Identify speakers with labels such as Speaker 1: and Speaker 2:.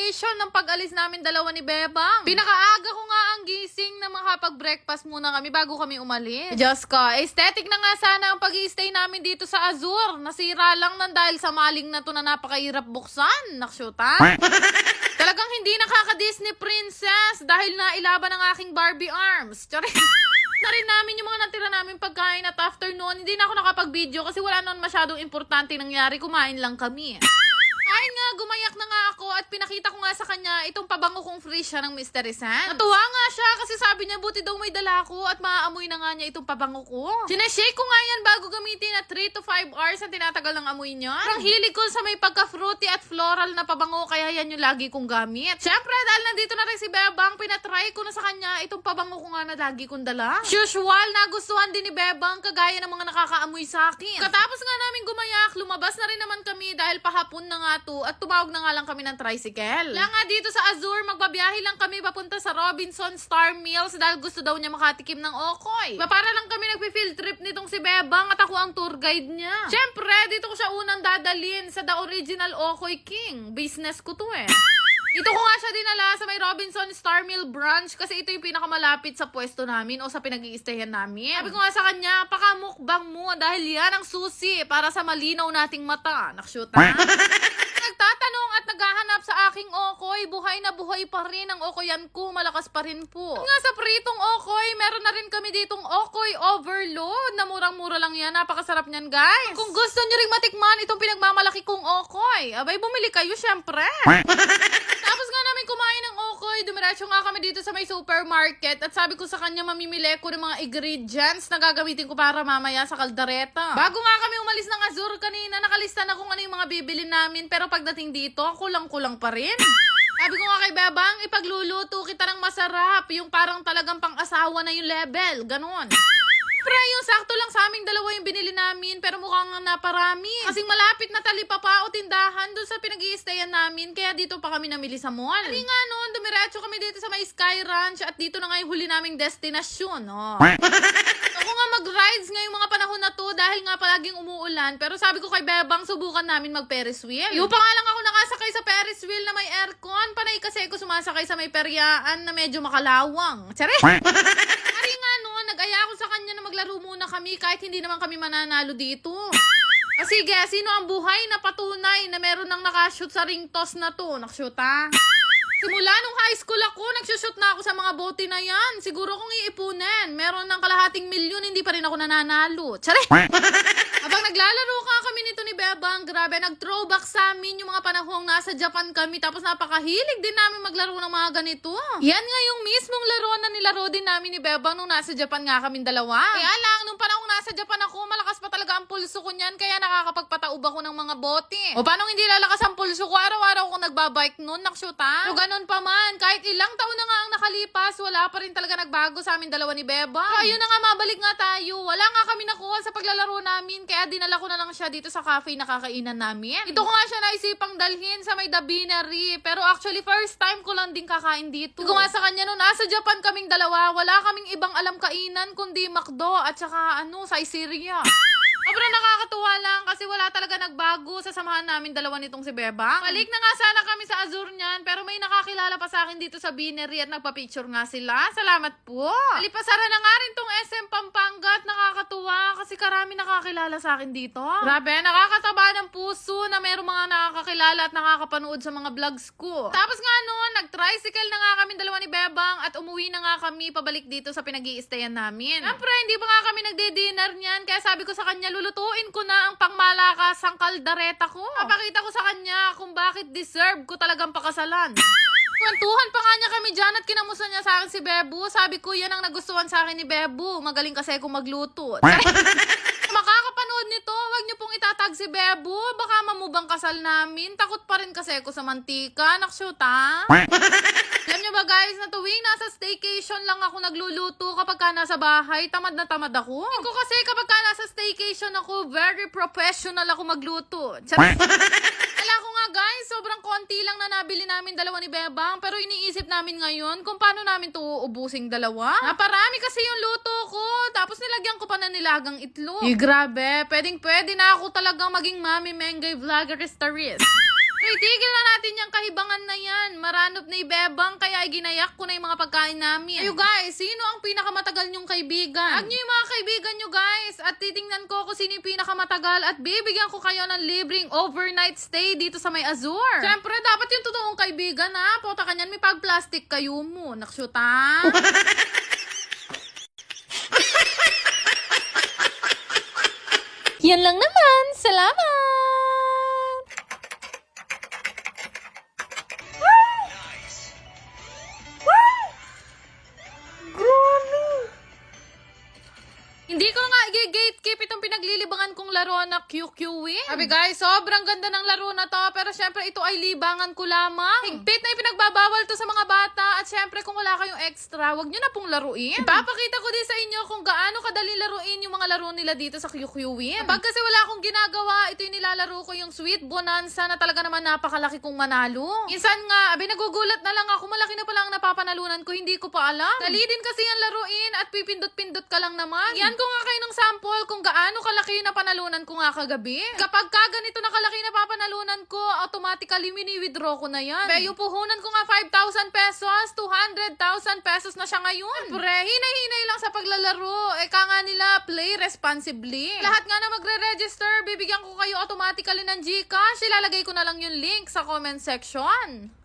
Speaker 1: staycation ng pag-alis namin dalawa ni Bebang. Pinakaaga ko nga ang gising na makapag-breakfast muna kami bago kami umalis. Diyos ko, aesthetic na nga sana ang pag-i-stay namin dito sa Azur. Nasira lang nang dahil sa maling na to na napakahirap buksan. Nakshuta. Talagang hindi nakaka-Disney princess dahil nailaban ang aking Barbie arms. Charis. Na rin namin yung mga natira namin pagkain at after noon, hindi na ako nakapag-video kasi wala noon masyadong importante nangyari. Kumain lang kami. Ay nga, gumayak na nga ako at pinakita ko nga sa kanya itong pabango kong free siya ng Mystery Scents. Natuwa nga siya kasi sabi niya buti daw may dala ko at maaamoy na nga niya itong pabango ko. Sineshake ko nga yan bago gamitin at 3 to 5 hours ang tinatagal ng amoy niya. Ang hilig ko sa may pagka-fruity at floral na pabango kaya yan yung lagi kong gamit. Siyempre dahil nandito na rin si Bebang, pinatry ko na sa kanya itong pabango ko nga na lagi kong dala. As usual, nagustuhan din ni Bebang kagaya ng mga nakakaamoy sa akin. Katapos nga namin gumayak, lumabas na rin naman kami dahil pahapon na nga at tumawag na nga lang kami ng tricycle. Lang nga dito sa Azur, magbabiyahe lang kami papunta sa Robinson Star Mills dahil gusto daw niya makatikim ng okoy. Para lang kami nagpi-field trip nitong si Bebang at ako ang tour guide niya. Siyempre, dito ko siya unang dadalhin sa The Original Okoy King. Business ko to eh. Dito ko nga siya dinala sa may Robinson Star Mill branch kasi ito yung pinakamalapit sa pwesto namin o sa pinag-i-stayan namin. Sabi ko nga sa kanya, pakamukbang mo dahil yan ang susi para sa malinaw nating mata. Nakshuta. Nagtatanong at naghahanap sa aking okoy, buhay na buhay pa rin ang okoyan ko, malakas pa rin po. At nga sa pritong okoy, meron na rin kami ditong okoy overload na murang-mura lang yan, napakasarap niyan guys. Kung gusto nyo rin matikman itong pinagmamalaki kong okoy, abay bumili kayo syempre. Tapos nga namin kumain ng okoy, dumiretso nga kami dito sa may supermarket at sabi ko sa kanya mamimili ko ng mga ingredients na gagamitin ko para mamaya sa kaldereta. Bago nga kami umalis ng Azur kanina, nakalista na kung ano yung mga bibili namin pero pagdating dito, kulang-kulang pa rin. Sabi ko nga kay Bebang, ipagluluto kita ng masarap, yung parang talagang pang-asawa na yung level, ganon. Pre, yung sakto lang sa aming dalawa yung binili namin pero mukhang naparami. Kasing malapit na talipapa o tindahan doon sa pinag-i-stayan namin kaya dito pa kami namili sa mall. Hindi nga noon, dumiretso kami dito sa may Sky Ranch at dito na nga yung huli naming destinasyon. Oh. Ako nga mag-rides ngayong mga panahon na to dahil nga palaging umuulan pero sabi ko kay Bebang subukan namin mag-Ferris wheel. Yung pa nga lang ako nakasakay sa Ferris wheel na may aircon, panay kasi ako sumasakay sa may peryaan na medyo makalawang. Tsare! Ari nga noon, nag-aya ako sa kanya na maglaro muna kami kahit hindi naman kami mananalo dito. Sige, sino ang buhay na patunay na meron nang nakashoot sa ring toss na to? Nakashoot ha? Simula nung high school ako, nagsushoot na ako sa mga bote na yan. Siguro kung iipunin, meron ng kalahating milyon, hindi pa rin ako nananalo. Tsare! Habang naglalaro ka kami nito ni Bebang, grabe, nag-throwback sa amin yung mga panahong nasa Japan kami, tapos napakahilig din namin maglaro ng mga ganito. Yan nga yung mismong laro na nilaro din namin ni Bebang nung nasa Japan nga kami dalawa. Kaya lang, nung panahong nasa Japan ako, malakas pa talaga ang pulso ko niyan, kaya nakakapagpataob ako ng mga bote. O paano hindi lalakas ang pulso ko? Araw-araw ako nagbabike noon, nakshuta. Pero ganun pa man, kahit ilang taon na nga ang nakalipas, wala pa rin talaga nagbago sa amin dalawa ni Bebang. So ayun na nga, mabalik nga tayo. Wala nga kami nakuha sa paglalaro namin, kaya dinala ko na lang siya dito sa cafe na kakainan namin. Ito ko nga siya naisipang dalhin sa may The Beanery, pero actually first time ko lang din kakain dito. Ito nga sa kanya nung nasa Japan kaming dalawa, wala kaming ibang alam kainan kundi McDo at saka Saizeriya. Sobrang nakakatuwa lang kasi wala talaga nagbago sa samahan namin dalawa nitong si Bebang. Balik na nga sana kami sa Azur niyan pero may nakakilala pa sa akin dito sa Beanery at nagpa-picture nga sila. Salamat po. Alipasara na nga rin tong SM Pampanga at nakakatuwa kasi karami nakakilala sa akin dito. Grabe, nakakataba ng puso na mayroong mga nakakakilala at nakakapanood sa mga vlogs ko. Tapos nga noon, nag-tricycle na nga kami dalawa ni Bebang at umuwi na nga kami pabalik dito sa pinag-i-stayan namin. Siyempre, hindi pa nga kami nagde-dinner niyan kaya sabi ko sa kanya, lulutuin ko na ang pangmalakasang kaldereta ko. Papakita ko sa kanya kung bakit deserve ko talagang pakasalan. Kwentuhan pa nga niya kami dyan at kinamusta niya sa akin si Bebu. Sabi ko, yan ang nagustuhan sa akin ni Bebu. Magaling kasi akong magluto. Makakapanood nito, wag niyo pong itatag si Bebu. Baka mamubang kasal namin. Takot pa rin kasi ako sa mantika. Nakshoot ha? Alam niyo ba guys, na tuwing nasa staycation lang ako nagluluto kapag ka nasa bahay, tamad na tamad ako. Ko kasi kapag ka nasa staycation ako, very professional ako magluto. Kala ko nga guys, sobrang konti lang na nabili namin dalawa ni Bebang, pero iniisip namin ngayon kung paano namin to uubusing dalawa. Naparami kasi yung luto ko, tapos nilagyan ko pa na nilagang itlog. Grabe, pwedeng-pwede na ako talagang maging Mami Mengay Vlogger Staris. Itigil na natin yung kahibangan na yan. naranop ni Bebang, kaya ginayak ko na yung mga pagkain namin. Ayo guys, sino ang pinakamatagal nyong kaibigan? Ag nyo yung mga kaibigan nyo guys, at titingnan ko kung sino yung pinakamatagal at bibigyan ko kayo ng libreng overnight stay dito sa may Azure. Siyempre, dapat yung totoong kaibigan ha. Pota kanyan, may pag-plastic kayo mo. Nakshoot ha? Yan lang naman. Salamat! Hindi ko nga i-gatekeep itong pinaglilibangan kong laro na QQWin. Sabi guys, sobrang ganda ng laro na to. Pero syempre ito ay libangan ko lamang. Higpit na ipinagbabawal to sa mga bata. At syempre kung wala kayong extra, wag nyo na pong laruin. Ipapakita ko din sa inyo kung gaano kadali laruin yung mga laro nila dito sa QQWin. Pag kasi wala akong ginagawa, ito yung nilalaro ko yung Sweet Bonanza na talaga naman napakalaki kong manalo. Minsan nga, nagugulat na lang ako. Malaki na pala ang napapanalunan ko. Hindi ko pa alam. Dali din kasi yan laruin at pipindot-pindot ka lang naman. Yan ko nga kayo ng sample kung gaano kalaki na panalunan ko nga kagabi. Kapag ka ganito na kalaki na papanalunan ko, automatically mini-withdraw ko na yan. Pero yung puhunan ko nga 5,000 pesos, 200,000 pesos na siya ngayon. Pre, hinay-hinay lang sa paglalaro. Eka nga nila, play responsibly. Lahat nga na magre-register, bibigyan ko kayo automatically ng GCash. Ilalagay ko na lang yung link sa comment section.